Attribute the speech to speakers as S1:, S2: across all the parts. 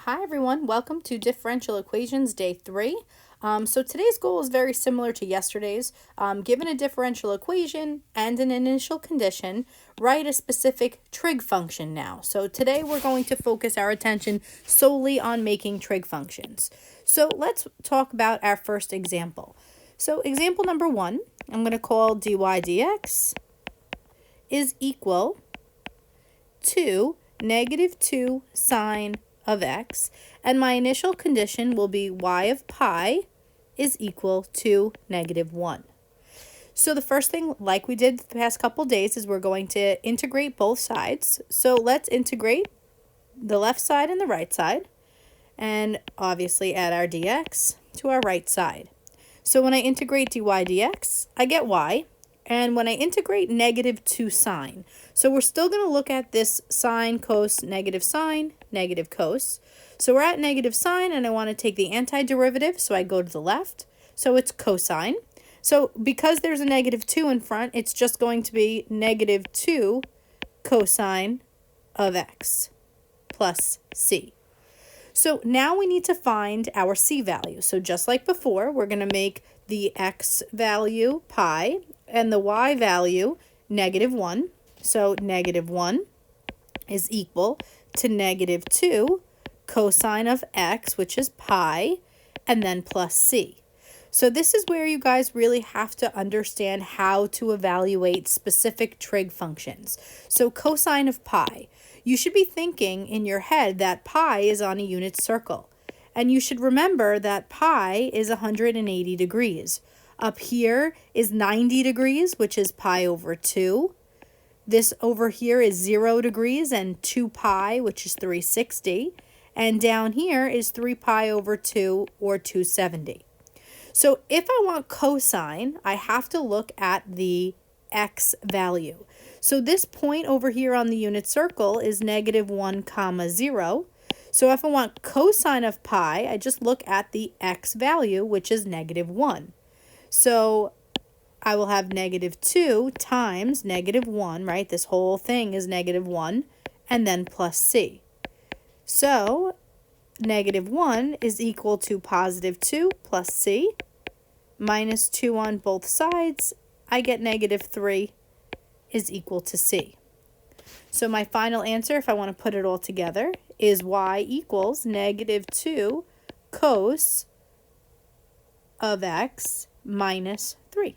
S1: Hi everyone, welcome to Differential Equations Day 3. So today's goal is very similar to yesterday's. Given a differential equation and an initial condition, write a specific trig function now. So today we're going to focus our attention solely on making trig functions. So let's talk about our first example. So example number 1, I'm going to call dy dx is equal to negative 2 sine of x, and my initial condition will be y of pi is equal to negative 1. So the first thing, like we did the past couple days, is we're going to integrate both sides. So let's integrate the left side and the right side, and obviously add our dx to our right side. So when I integrate dy dx, I get y. And when I integrate negative 2 sine, so we're still going to look at this sine, cos, negative cos. So we're at negative sine, and I want to take the antiderivative, so I go to the left. So it's cosine. So because there's a negative 2 in front, it's just going to be negative 2 cosine of x plus c. So now we need to find our c value. So just like before, we're going to make the x value pi and the y value negative 1. So negative 1 is equal to negative 2 cosine of x, which is pi, and then plus c. So this is where you guys really have to understand how to evaluate specific trig functions. So cosine of pi, you should be thinking in your head that pi is on a unit circle. And you should remember that pi is 180 degrees. Up here is 90 degrees, which is pi over 2. This over here is 0 degrees and 2 pi, which is 360. And down here is 3 pi over 2, or 270. So if I want cosine, I have to look at the x value. So this point over here on the unit circle is negative 1 comma 0. So if I want cosine of pi, I just look at the x value, which is negative 1. So I will have negative 2 times negative 1, right? This whole thing is negative 1, and then plus c. So negative 1 is equal to positive 2 plus c, minus 2 on both sides. I get negative 3 is equal to c. So my final answer, if I want to put it all together, is y equals negative 2 cos of x minus 3.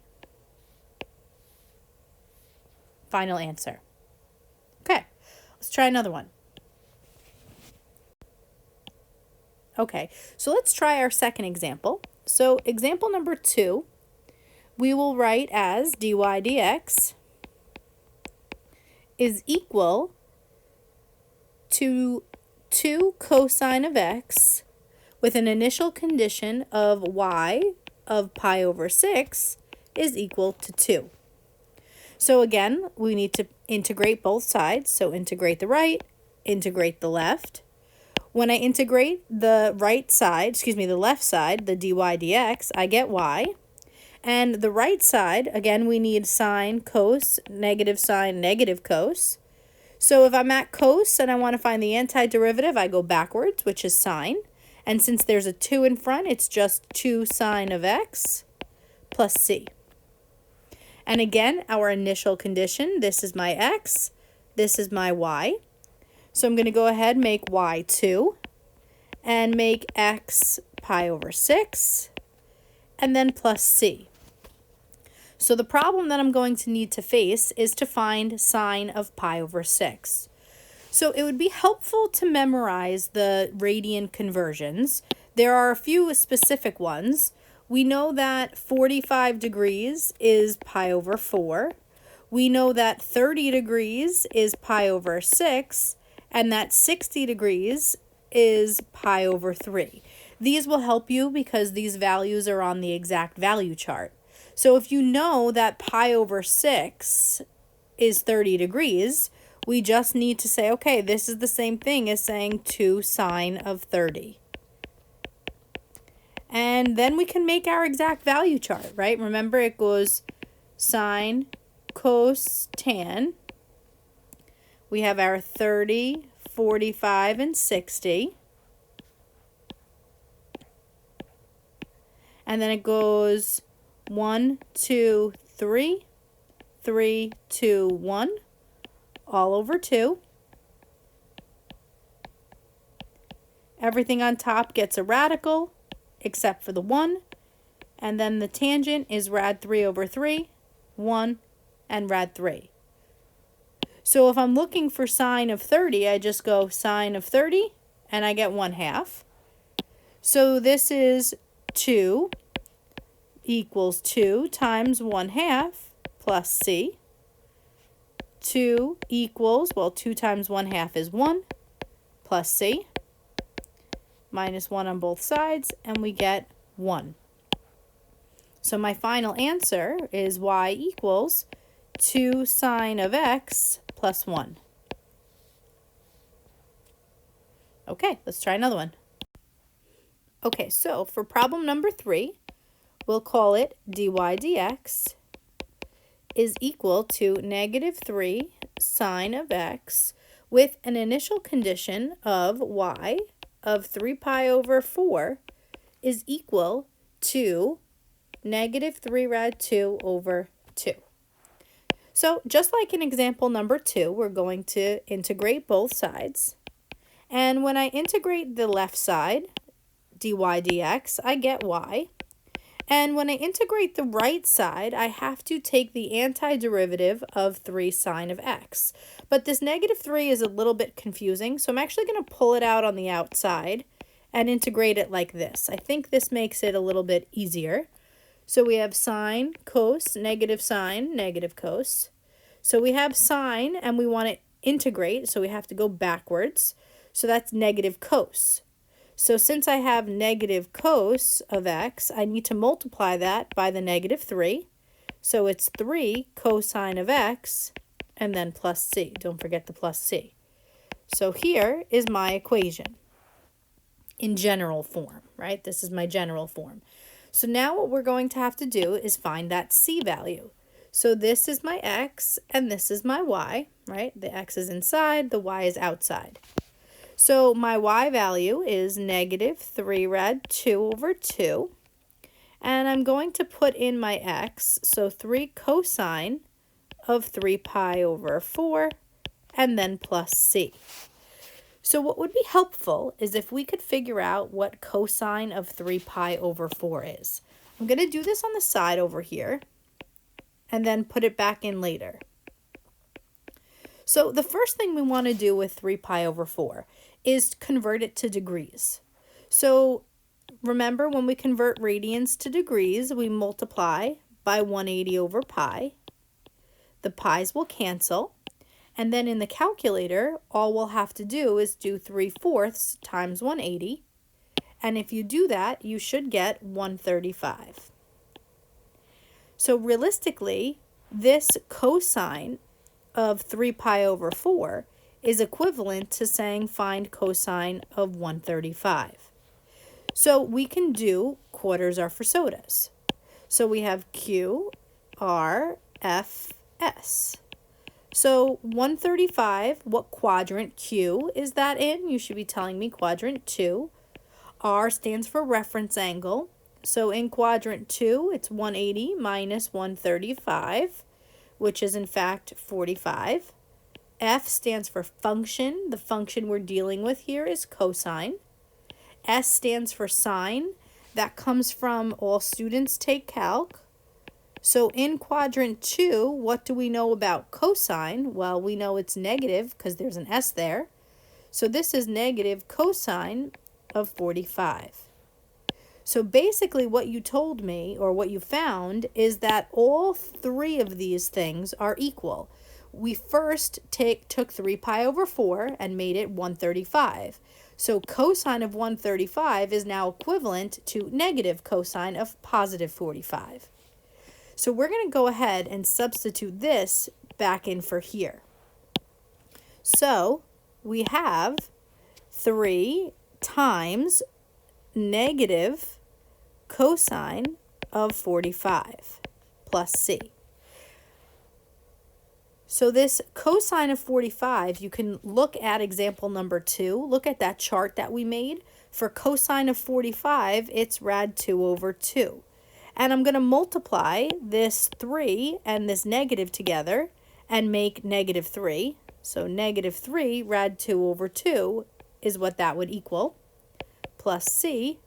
S1: Final answer. Okay, let's try another one. Okay, so let's try our second example. So example number 2, we will write as dy dx is equal to 2 cosine of x with an initial condition of y of pi over 6 is equal to 2. So again, we need to integrate both sides. So integrate the right, integrate the left. When I integrate the left side, the dy dx, I get y. And the right side, again, we need sine, cos, negative cos. So if I'm at cos and I want to find the antiderivative, I go backwards, which is sine. And since there's a 2 in front, it's just 2 sine of x plus c. And again, our initial condition, this is my x, this is my y. So I'm going to go ahead and make y 2 and make x pi over 6 and then plus c. So the problem that I'm going to need to face is to find sine of pi over 6. So it would be helpful to memorize the radian conversions. There are a few specific ones. We know that 45 degrees is pi over 4. We know that 30 degrees is pi over 6, and that 60 degrees is pi over 3. These will help you because these values are on the exact value chart. So if you know that pi over 6 is 30 degrees, we just need to say, okay, this is the same thing as saying 2 sine of 30. And then we can make our exact value chart, right? Remember, it goes sine, cos, tan. We have our 30, 45, and 60. and then it goes 1, 2, 3, 3, 2, 1, all over 2. Everything on top gets a radical except for the 1, and then the tangent is rad 3 over 3, 1, and rad 3. So if I'm looking for sine of 30, I just go sine of 30, and I get 1/2. So this is 2 equals 2 times 1/2 plus c. 2 equals, well, 2 times 1/2 is 1 plus c. Minus 1 on both sides, and we get 1. So my final answer is y equals 2 sine of x plus 1. Okay, let's try another one. Okay, so for problem number 3, we'll call it dy dx is equal to negative 3 sine of x with an initial condition of y of 3 pi over 4 is equal to negative 3 rad 2 over 2. So just like in example number 2, we're going to integrate both sides. And when I integrate the left side, dy dx, I get y. And when I integrate the right side, I have to take the antiderivative of 3 sine of x. But this negative 3 is a little bit confusing, so I'm actually going to pull it out on the outside and integrate it like this. I think this makes it a little bit easier. So we have sine, cos, negative sine, negative cos. So we have sine, and we want to integrate, so we have to go backwards. So that's negative cos. So since I have negative cos of x, I need to multiply that by the negative 3. So it's 3 cosine of x, and then plus c. Don't forget the plus c. So here is my equation in general form, right? This is my general form. So now what we're going to have to do is find that c value. So this is my x, and this is my y, right? The x is inside, the y is outside. So my y value is negative 3 rad 2 over 2. And I'm going to put in my x, so 3 cosine of 3 pi over 4, and then plus c. So what would be helpful is if we could figure out what cosine of 3 pi over 4 is. I'm going to do this on the side over here, and then put it back in later. So the first thing we want to do with 3 pi over 4 is convert it to degrees. So remember, when we convert radians to degrees, we multiply by 180 over pi. The pi's will cancel. And then in the calculator, all we'll have to do is do 3/4 times 180. And if you do that, you should get 135. So realistically, this cosine of 3 pi over 4 is equivalent to saying find cosine of 135. So we can do quarters are for sodas. So we have Q, R, F, S. So 135, what quadrant Q is that in? You should be telling me quadrant 2. R stands for reference angle. So in quadrant 2, it's 180 minus 135, which is in fact 45. F stands for function. The function we're dealing with here is cosine. S stands for sine. That comes from all students take calc. So in quadrant 2, what do we know about cosine? Well, we know it's negative because there's an S there. So this is negative cosine of 45. So basically what you told me, or what you found, is that all three of these things are equal. We first took 3 pi over 4 and made it 135. So cosine of 135 is now equivalent to negative cosine of positive 45. So we're going to go ahead and substitute this back in for here. So we have 3 times negative cosine of 45 plus c. So this cosine of 45, you can look at example number 2. Look at that chart that we made. For cosine of 45, it's rad 2 over 2. And I'm going to multiply this 3 and this negative together and make negative 3. So negative 3 rad 2 over 2 is what that would equal. Plus c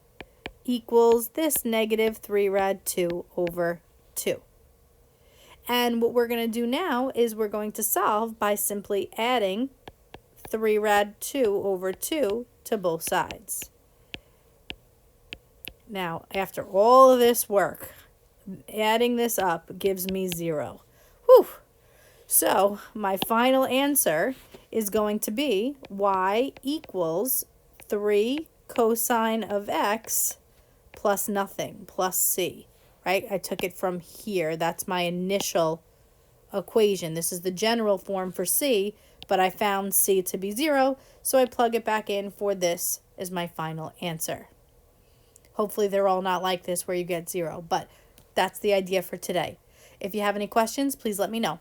S1: equals this negative 3 rad 2 over 2. And what we're going to do now is we're going to solve by simply adding 3 rad 2 over 2 to both sides. Now, after all of this work, adding this up gives me 0. Whew! So, my final answer is going to be y equals 3 cosine of x plus nothing, plus c, right? I took it from here. That's my initial equation. This is the general form for c, but I found c to be 0, so I plug it back in for this as my final answer. Hopefully they're all not like this where you get 0, but that's the idea for today. If you have any questions, please let me know.